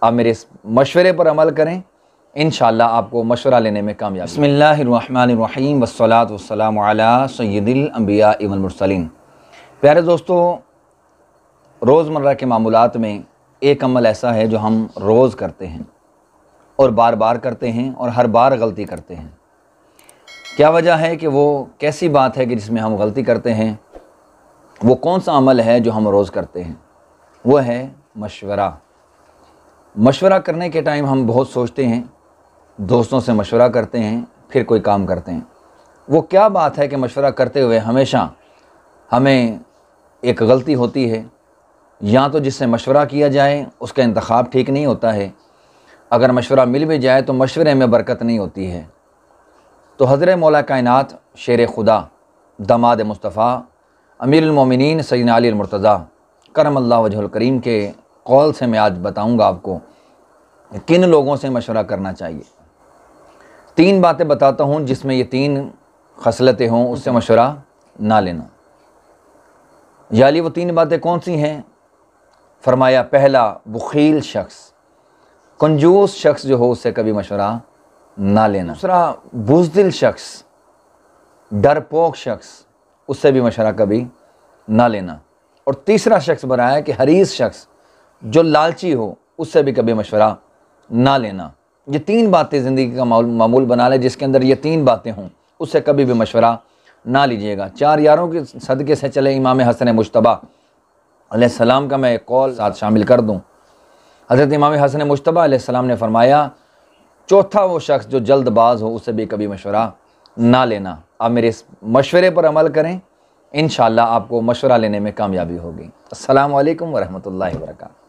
आप मेरे इस मशवरे पर अमल करें, इंशाअल्लाह आपको मशवरा लेने में कामयाबी। बिस्मिल्लाहिर्रहमानिर्रहीम वस्सलातु वस्सलामु अला सय्यिदिल अंबिया वल मुरसलीन। प्यारे दोस्तों, रोज़मर्रा के मामूलात में एक अमल ऐसा है जो हम रोज़ करते हैं और बार बार करते हैं और हर बार गलती करते हैं। क्या वजह है कि वो कैसी बात है कि जिसमें हम गलती करते हैं? वो कौन सा अमल है जो हम रोज़ करते हैं? वो है मशवरा। मशवरा करने के टाइम हम बहुत सोचते हैं, दोस्तों से मशवरा करते हैं, फिर कोई काम करते हैं। वो क्या बात है कि मशवरा करते हुए हमेशा हमें एक गलती होती है, या तो जिससे मशवरा किया जाए उसका इंतखाब ठीक नहीं होता है, अगर मशवरा मिल भी जाए तो मशवरे में बरकत नहीं होती है। तो हज़रत मौला कायनात शेर खुदा दामाद मुस्तफ़ा अमीरुल मोमिनीन सैयदना अली मुर्तज़ा करमल्लाहु वजहुल करीम के कौल से मैं आज बताऊंगा आपको किन लोगों से मशवरा करना चाहिए। 3 बातें बताता हूं जिसमें ये 3 खसलतें हों, उससे मशवरा ना लेना। याली वो 3 बातें कौन सी हैं? फरमाया, पहला, बुखील शख्स, कंजूस शख्स जो हो उससे कभी मशवरा ना लेना। दूसरा, बुज़दिल शख्स, डरपोक शख्स, उससे भी मशवरा कभी ना लेना। और तीसरा शख्स बनाया कि हरीस शख्स, जो लालची हो, उससे भी कभी मशवरा ना लेना। ये 3 बातें ज़िंदगी का मामूल बना ले, जिसके अंदर ये 3 बातें हों, उससे कभी भी मशवरा ना लीजिएगा। 4 यारों के सदक़े से चले इमाम हसन मुज्तबा अलैहिस्सलाम का मैं एक कौल साथ शामिल कर दूँ। हज़रत इमाम हसन मुज्तबा अलैहिस्सलाम ने फरमाया, चौथा वो शख्स जो जल्दबाज हो, उससे भी कभी मशवरा ना लेना। आप मेरे इस मशवरे पर अमल करें, इंशाअल्लाह आपको मशवरा लेने में कामयाबी होगी। अस्सलामु अलैकुम व रहमतुल्लाहि व बरकातहू।